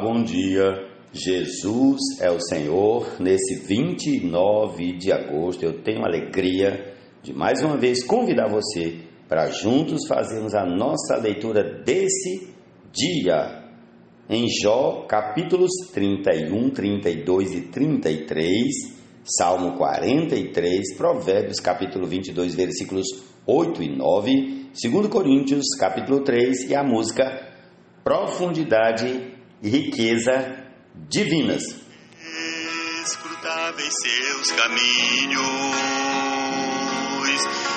bom dia. Jesus é o Senhor. Nesse 29 de agosto, eu tenho a alegria de mais uma vez convidar você para juntos fazermos a nossa leitura desse dia. Em Jó, capítulos 31, 32 e 33, Salmo 43, Provérbios, capítulo 22, versículos 8 e 9, 2 Coríntios, capítulo 3 e a música Profundidade e Riqueza Divinas. Escrutáveis seus caminhos,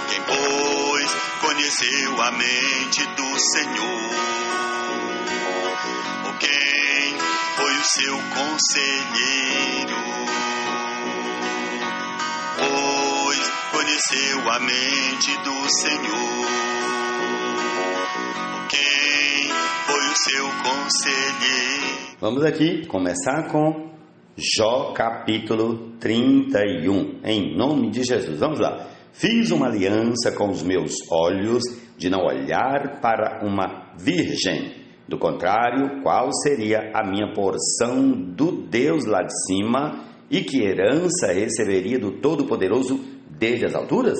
quem, pois, conheceu a mente do Senhor? Ou quem foi o seu conselheiro? Pois conheceu a mente do Senhor. Ou quem foi o seu conselheiro? Vamos aqui começar com Jó capítulo 31, em nome de Jesus. Vamos lá. Fiz uma aliança com os meus olhos de não olhar para uma virgem. Do contrário, qual seria a minha porção do Deus lá de cima e que herança receberia do Todo-Poderoso desde as alturas?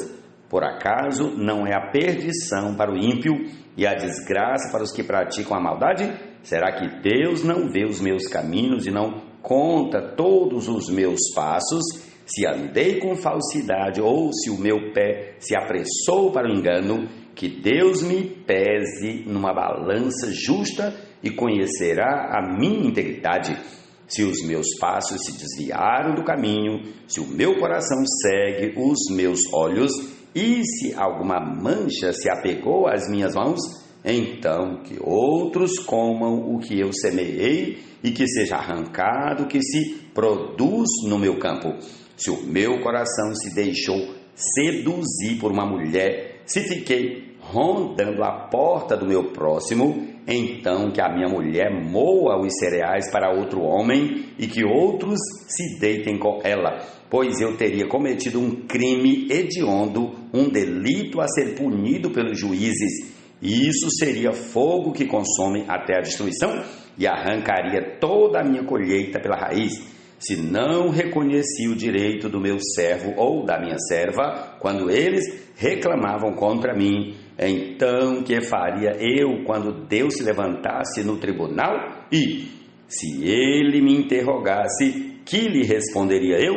Por acaso não é a perdição para o ímpio e a desgraça para os que praticam a maldade? Será que Deus não vê os meus caminhos e não conta todos os meus passos? Se andei com falsidade ou se o meu pé se apressou para o engano, que Deus me pese numa balança justa e conhecerá a minha integridade. Se os meus passos se desviaram do caminho, se o meu coração segue os meus olhos, e se alguma mancha se apegou às minhas mãos, então que outros comam o que eu semeei e que seja arrancado o que se produz no meu campo. Se o meu coração se deixou seduzir por uma mulher, se fiquei rondando a porta do meu próximo, então que a minha mulher moa os cereais para outro homem e que outros se deitem com ela, pois eu teria cometido um crime hediondo, um delito a ser punido pelos juízes. Isso seria fogo que consome até a destruição e arrancaria toda a minha colheita pela raiz. Se não reconheci o direito do meu servo ou da minha serva, quando eles reclamavam contra mim, então que faria eu quando Deus se levantasse no tribunal? E, se ele me interrogasse, que lhe responderia eu?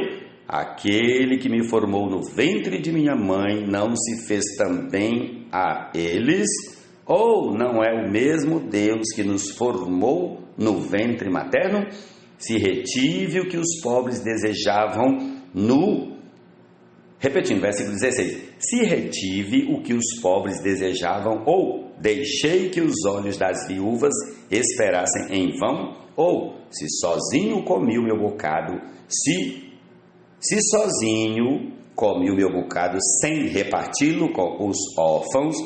Aquele que me formou no ventre de minha mãe não se fez também a eles? Ou não é o mesmo Deus que nos formou no ventre materno? Se retive o que os pobres desejavam Repetindo, versículo 16. Se retive o que os pobres desejavam, ou deixei que os olhos das viúvas esperassem em vão, ou se sozinho comi o meu bocado, se sozinho comi o meu bocado sem reparti-lo com os órfãos,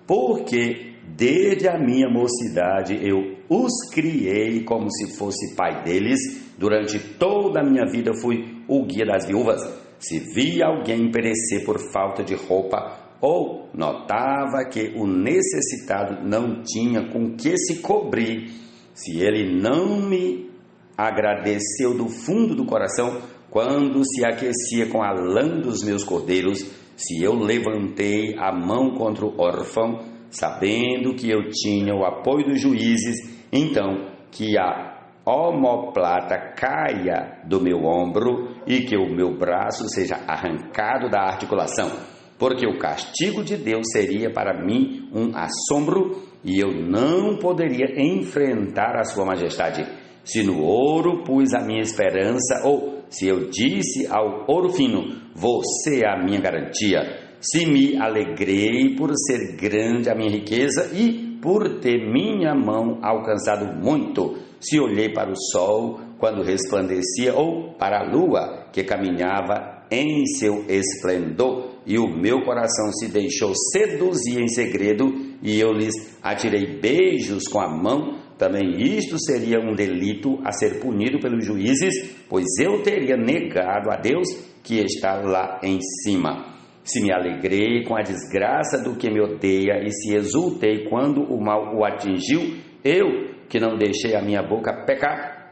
porque desde a minha mocidade eu os criei como se fosse pai deles, durante toda a minha vida fui o guia das viúvas. Se via alguém perecer por falta de roupa, ou notava que o necessitado não tinha com que se cobrir, se ele não me agradeceu do fundo do coração, quando se aquecia com a lã dos meus cordeiros, se eu levantei a mão contra o órfão, sabendo que eu tinha o apoio dos juízes, então que a omoplata caia do meu ombro e que o meu braço seja arrancado da articulação, porque o castigo de Deus seria para mim um assombro e eu não poderia enfrentar a sua majestade. Se no ouro pus a minha esperança, ou se eu disse ao ouro fino, você é a minha garantia, se me alegrei por ser grande a minha riqueza e por ter minha mão alcançado muito, se olhei para o sol quando resplandecia, ou para a lua que caminhava em seu esplendor, e o meu coração se deixou seduzir em segredo, e eu lhes atirei beijos com a mão, também isto seria um delito a ser punido pelos juízes, pois eu teria negado a Deus que está lá em cima. Se me alegrei com a desgraça do que me odeia e se exultei quando o mal o atingiu, eu que não deixei a minha boca pecar,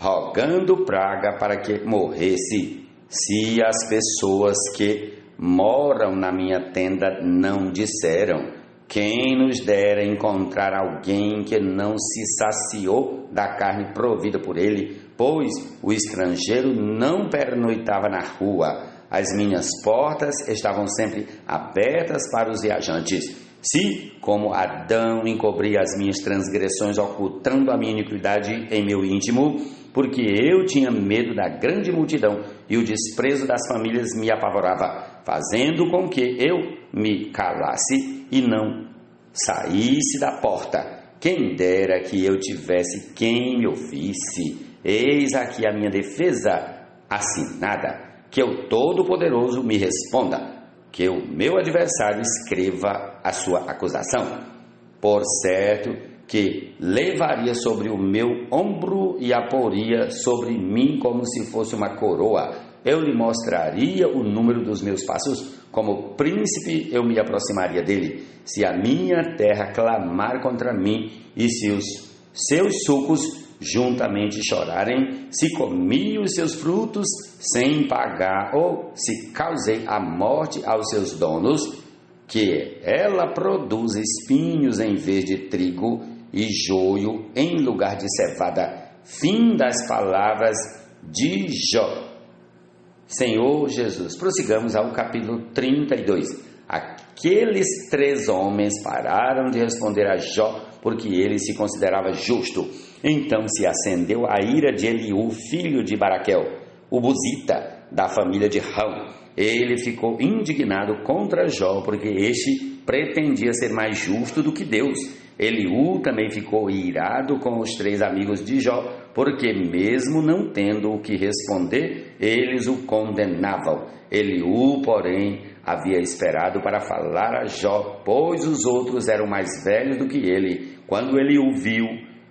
rogando praga para que morresse. Se as pessoas que moram na minha tenda não disseram: quem nos dera encontrar alguém que não se saciou da carne provida por ele, pois o estrangeiro não pernoitava na rua. As minhas portas estavam sempre abertas para os viajantes. Se, como Adão, encobri as minhas transgressões, ocultando a minha iniquidade em meu íntimo, porque eu tinha medo da grande multidão e o desprezo das famílias me apavorava, fazendo com que eu me calasse e não saísse da porta. Quem dera que eu tivesse quem me ouvisse. Eis aqui a minha defesa assinada. Que o Todo-Poderoso me responda, que o meu adversário escreva a sua acusação. Por certo que levaria sobre o meu ombro e a poria sobre mim como se fosse uma coroa. Eu lhe mostraria o número dos meus passos, como príncipe eu me aproximaria dele. Se a minha terra clamar contra mim e se os seus sucos juntamente chorarem, se comi os seus frutos sem pagar, ou se causei a morte aos seus donos, que ela produz espinhos em vez de trigo e joio em lugar de cevada. Fim das palavras de Jó. Senhor Jesus, prossigamos ao capítulo 32. Aqueles 3 homens pararam de responder a Jó, porque ele se considerava justo. Então se acendeu a ira de Eliú, filho de Baraquel, o buzita, da família de Rão. Ele ficou indignado contra Jó, porque este pretendia ser mais justo do que Deus. Eliú também ficou irado com os 3 amigos de Jó, porque mesmo não tendo o que responder, eles o condenavam. Eliú, porém, havia esperado para falar a Jó, pois os outros eram mais velhos do que ele. Quando Eliú viu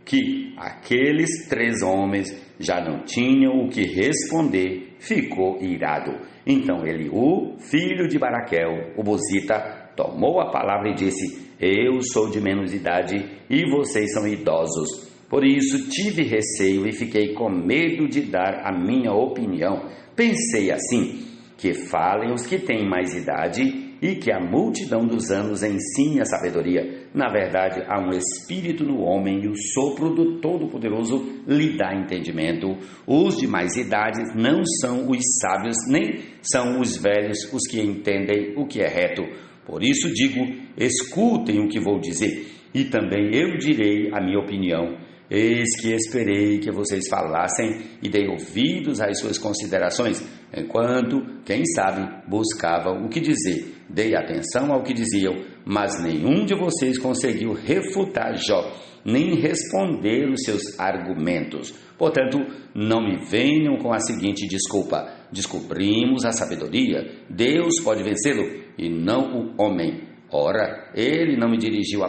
que aqueles 3 homens já não tinham o que responder, ficou irado. Então Eliú, filho de Baraquel, o buzita, tomou a palavra e disse: eu sou de menos idade e vocês são idosos. Por isso tive receio e fiquei com medo de dar a minha opinião. Pensei assim: que falem os que têm mais idade e que a multidão dos anos ensine a sabedoria. Na verdade, há um espírito no homem e o sopro do Todo-Poderoso lhe dá entendimento. Os de mais idade não são os sábios, nem são os velhos os que entendem o que é reto. Por isso digo, escutem o que vou dizer, e também eu direi a minha opinião. Eis que esperei que vocês falassem e dei ouvidos às suas considerações, enquanto, quem sabe, buscavam o que dizer. Dei atenção ao que diziam, mas nenhum de vocês conseguiu refutar Jó, nem responder os seus argumentos. Portanto, não me venham com a seguinte desculpa: descobrimos a sabedoria, Deus pode vencê-lo e não o homem. Ora, ele não me dirigiu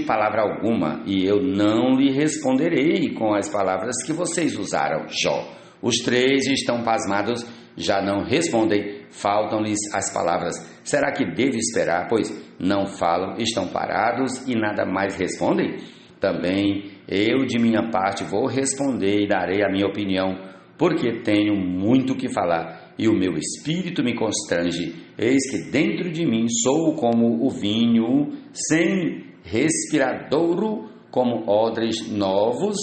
palavra alguma, e eu não lhe responderei com as palavras que vocês usaram, Jó. Os 3 estão pasmados, já não respondem, faltam-lhes as palavras. Será que devo esperar, pois não falam, estão parados e nada mais respondem? Também eu, de minha parte, vou responder e darei a minha opinião, porque tenho muito que falar, e o meu espírito me constrange. Eis que dentro de mim sou como o vinho sem respiradouro, como odres novos,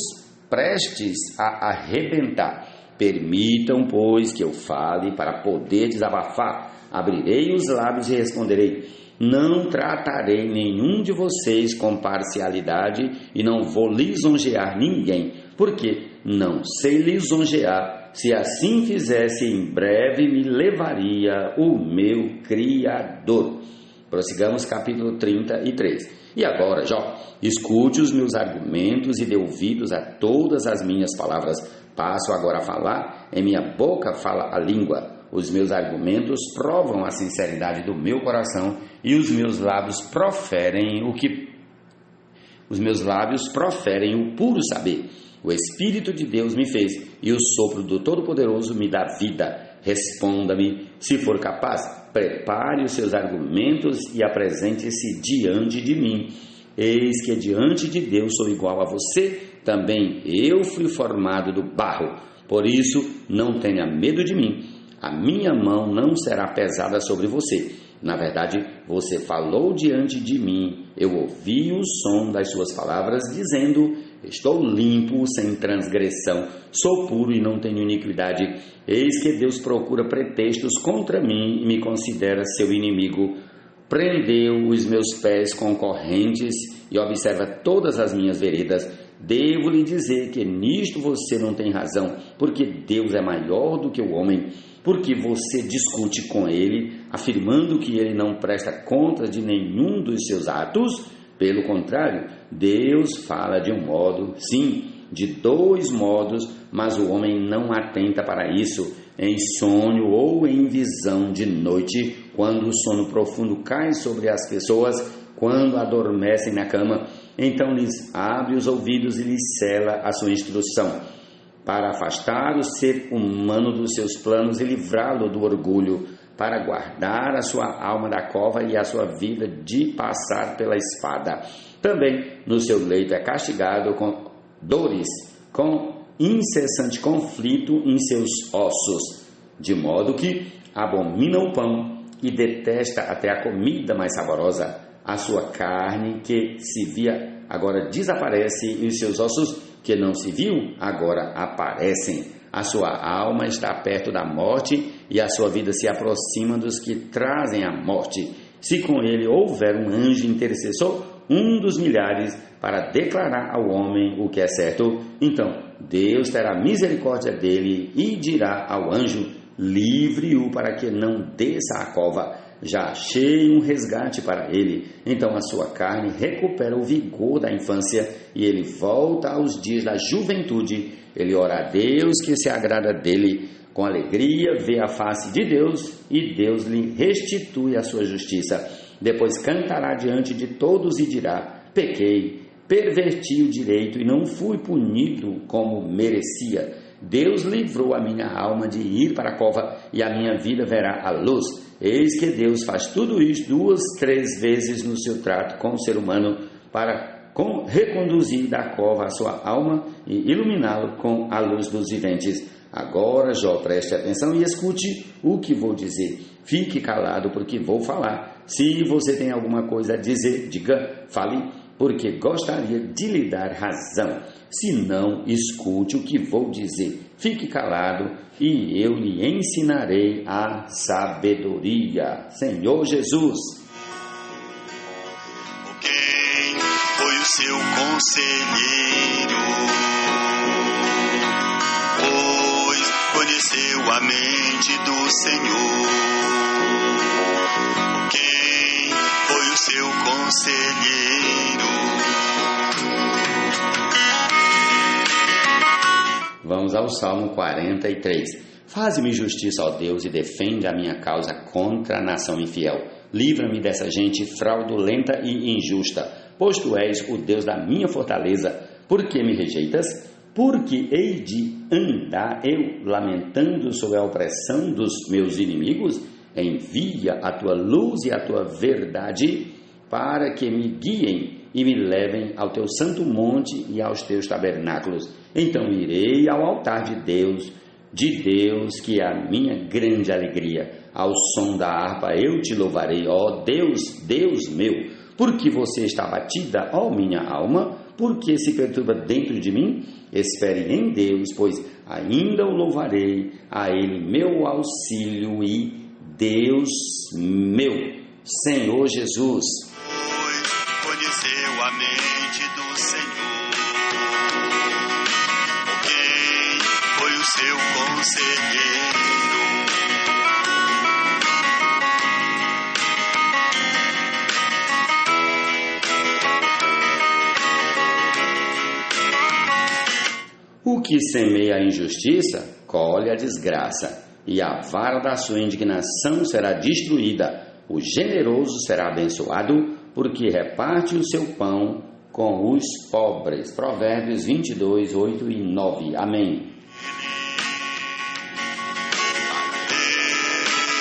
prestes a arrebentar. Permitam, pois, que eu fale para poder desabafar. Abrirei os lábios e responderei. Não tratarei nenhum de vocês com parcialidade e não vou lisonjear ninguém, porque não sei lisonjear. Se assim fizesse, em breve me levaria o meu Criador. Prossigamos capítulo 33. E agora, Jó, escute os meus argumentos e dê ouvidos a todas as minhas palavras. Passo agora a falar, em minha boca fala a língua. Os meus argumentos provam a sinceridade do meu coração e os meus lábios proferem o puro saber. O Espírito de Deus me fez e o sopro do Todo-Poderoso me dá vida. Responda-me, se for capaz, prepare os seus argumentos e apresente-se diante de mim. Eis que diante de Deus sou igual a você, também eu fui formado do barro. Por isso, não tenha medo de mim. A minha mão não será pesada sobre você. Na verdade, você falou diante de mim. Eu ouvi o som das suas palavras, dizendo: estou limpo, sem transgressão, sou puro e não tenho iniquidade. Eis que Deus procura pretextos contra mim e me considera seu inimigo. Prendeu os meus pés com correntes e observa todas as minhas veredas. Devo lhe dizer que nisto você não tem razão, porque Deus é maior do que o homem. Porque você discute com ele, afirmando que ele não presta conta de nenhum dos seus atos? Pelo contrário, Deus fala de um modo, sim, de dois modos, mas o homem não atenta para isso. Em sonho ou em visão de noite, quando o sono profundo cai sobre as pessoas, quando adormecem na cama, então lhes abre os ouvidos e lhes cela a sua instrução, para afastar o ser humano dos seus planos e livrá-lo do orgulho, para guardar a sua alma da cova e a sua vida de passar pela espada. Também no seu leito é castigado com dores, com incessante conflito em seus ossos, de modo que abomina o pão e detesta até a comida mais saborosa. A sua carne que se via agora desaparece e os seus ossos que não se viu agora aparecem. A sua alma está perto da morte e a sua vida se aproxima dos que trazem a morte. Se com ele houver um anjo intercessor, um dos milhares, para declarar ao homem o que é certo, então Deus terá misericórdia dele e dirá ao anjo: livre-o para que não desça à cova. Já achei um resgate para ele. Então a sua carne recupera o vigor da infância e ele volta aos dias da juventude. Ele ora a Deus que se agrada dele. Com alegria vê a face de Deus e Deus lhe restitui a sua justiça. Depois cantará diante de todos e dirá: pequei, perverti o direito e não fui punido como merecia. Deus livrou a minha alma de ir para a cova e a minha vida verá a luz. Eis que Deus faz tudo isso 2, 3 vezes no seu trato com o ser humano para reconduzir da cova a sua alma e iluminá-lo com a luz dos viventes. Agora, Jó, preste atenção e escute o que vou dizer. Fique calado porque vou falar. Se você tem alguma coisa a dizer, diga, fale, porque gostaria de lhe dar razão. Se não, escute o que vou dizer. Fique calado e eu lhe ensinarei a sabedoria. Senhor Jesus. Quem foi o seu conselheiro? Pois conheceu a mente do Senhor. Quem foi o seu conselheiro? Vamos ao Salmo 43. Faze-me justiça, ó Deus, e defende a minha causa contra a nação infiel. Livra-me dessa gente fraudulenta e injusta, pois tu és o Deus da minha fortaleza. Por que me rejeitas? Porque hei de andar eu lamentando sobre a opressão dos meus inimigos? Envia a tua luz e a tua verdade para que me guiem e me levem ao teu santo monte e aos teus tabernáculos. Então irei ao altar de Deus que é a minha grande alegria. Ao som da harpa eu te louvarei, ó Deus, Deus meu. Porque você está abatida, ó minha alma? Porque se perturba dentro de mim? Espere em Deus, pois ainda o louvarei, a Ele meu auxílio e Deus meu. Senhor Jesus. Conheceu a mente do Senhor. Quem foi o seu conselheiro? O que semeia a injustiça, colhe a desgraça, e a vara da sua indignação será destruída. O generoso será abençoado, porque reparte o seu pão com os pobres. Provérbios 22, 8 e 9. Amém.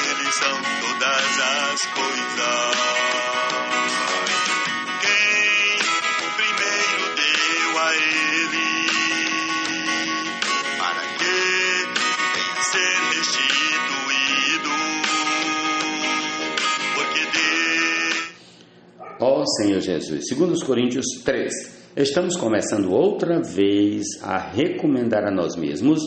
Eles são todas as coisas. Quem o primeiro deu a ele? ó Senhor Jesus. 2 Coríntios 3. Estamos começando outra vez a recomendar a nós mesmos,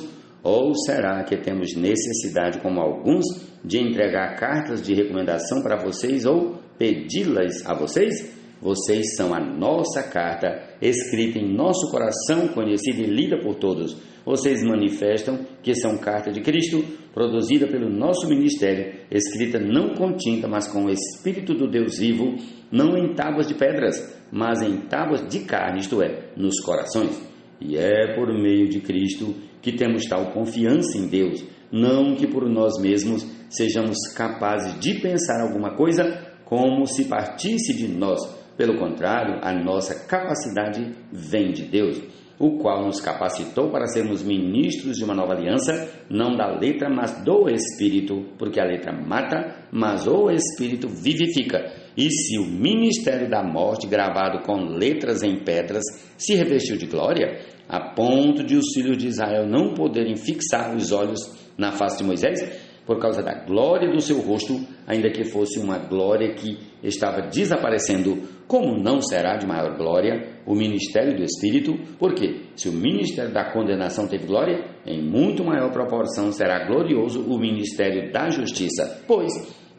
ou será que temos necessidade, como alguns, de entregar cartas de recomendação para vocês ou pedi-las a vocês? Vocês são a nossa carta, escrita em nosso coração, conhecida e lida por todos. Vocês manifestam que são carta de Cristo, produzida pelo nosso ministério, escrita não com tinta, mas com o Espírito do Deus vivo, não em tábuas de pedras, mas em tábuas de carne, isto é, nos corações. E é por meio de Cristo que temos tal confiança em Deus, não que por nós mesmos sejamos capazes de pensar alguma coisa como se partisse de nós. Pelo contrário, a nossa capacidade vem de Deus, o qual nos capacitou para sermos ministros de uma nova aliança, não da letra, mas do Espírito, porque a letra mata, mas o Espírito vivifica. E se o ministério da morte, gravado com letras em pedras, se revestiu de glória, a ponto de os filhos de Israel não poderem fixar os olhos na face de Moisés, por causa da glória do seu rosto, ainda que fosse uma glória que estava desaparecendo, como não será de maior glória o ministério do Espírito? Porque se o ministério da condenação teve glória, em muito maior proporção será glorioso o ministério da justiça. Pois,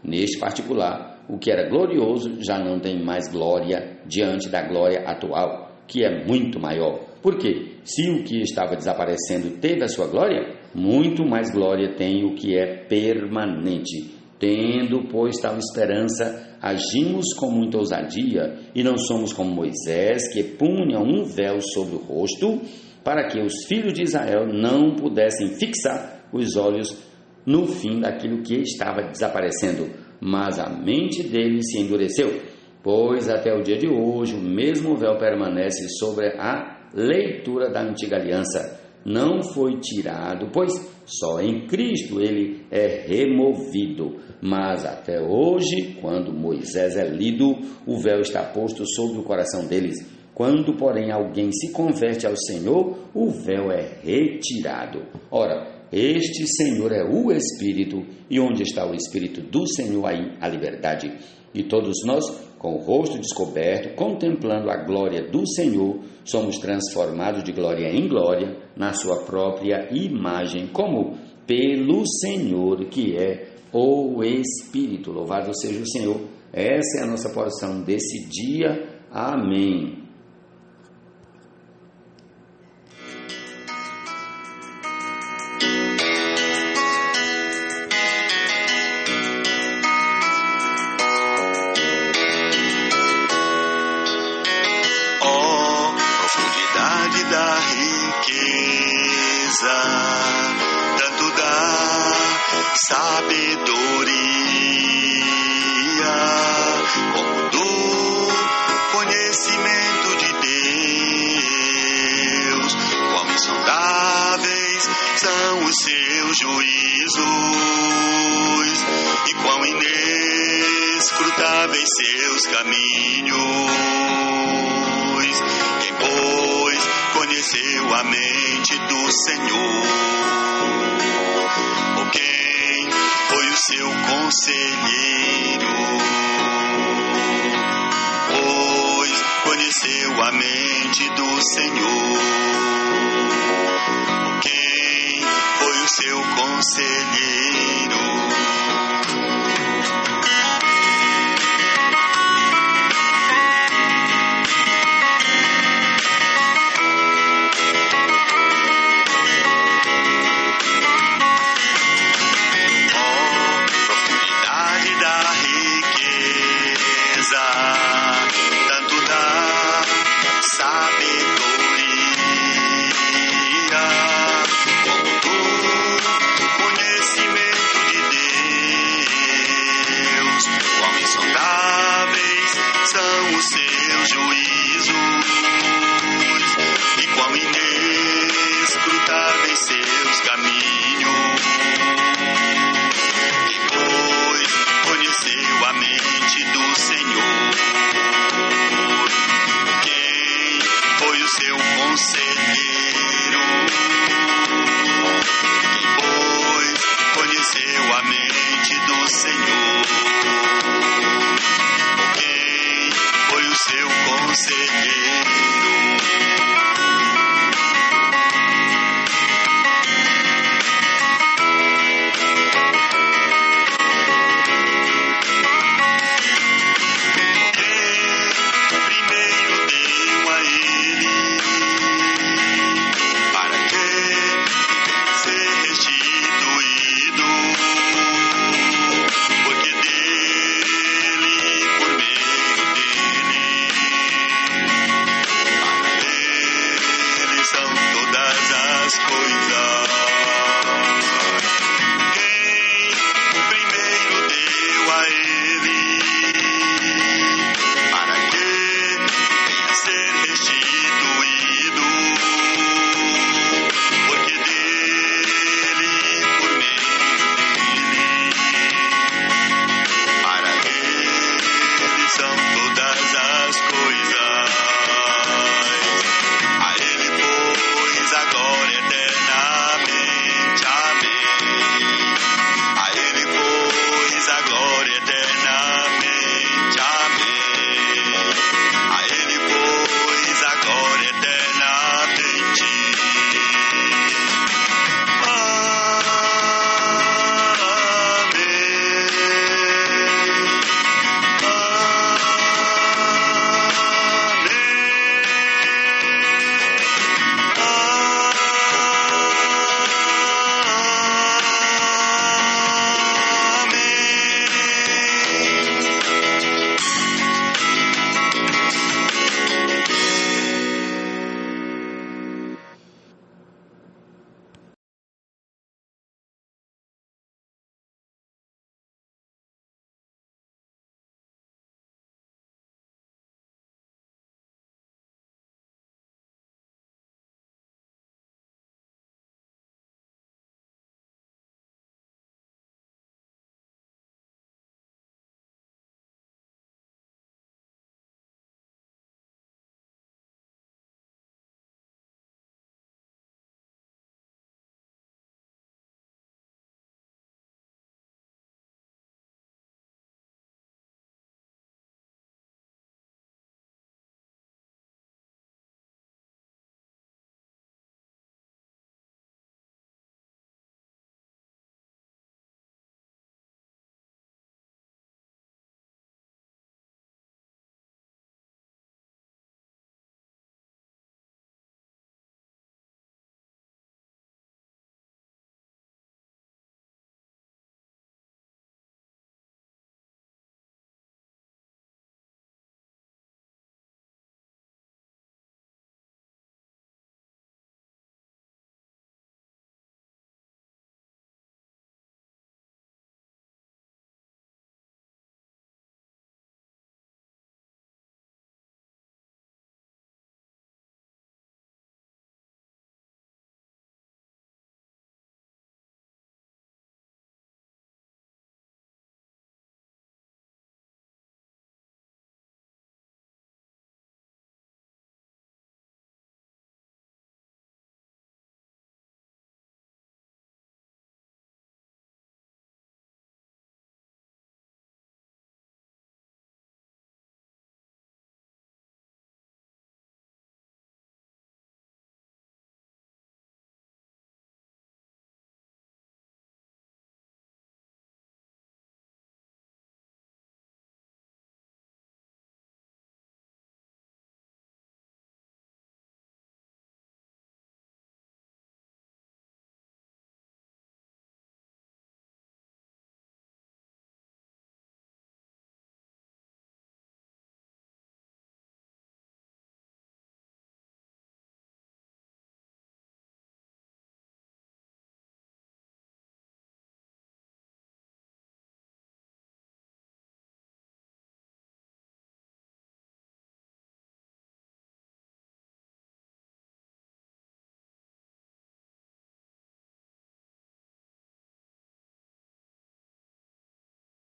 neste particular, o que era glorioso já não tem mais glória diante da glória atual, que é muito maior. Porque se o que estava desaparecendo teve a sua glória, muito mais glória tem o que é permanente. Tendo, pois, tal esperança, agimos com muita ousadia e não somos como Moisés, que punha um véu sobre o rosto, para que os filhos de Israel não pudessem fixar os olhos no fim daquilo que estava desaparecendo. Mas a mente deles se endureceu, pois até o dia de hoje o mesmo véu permanece sobre a leitura da antiga aliança. Não foi tirado, pois só em Cristo ele é removido. Mas até hoje, quando Moisés é lido, o véu está posto sobre o coração deles. Quando, porém, alguém se converte ao Senhor, o véu é retirado. Ora, este Senhor é o Espírito, e onde está o Espírito do Senhor, aí a liberdade. E todos nós, com o rosto descoberto, contemplando a glória do Senhor, somos transformados de glória em glória, na sua própria imagem, como pelo Senhor, que é o Espírito. Louvado seja o Senhor. Essa é a nossa porção desse dia. Amém. Da riqueza, tanto da sabedoria, como do conhecimento de Deus. Quão insondáveis são os seus juízos e quão inescrutáveis seus caminhos. Quem, pois, conheceu a mente do Senhor? Ou quem foi o seu conselheiro? Pois conheceu a mente do Senhor. Ou quem foi o seu conselheiro?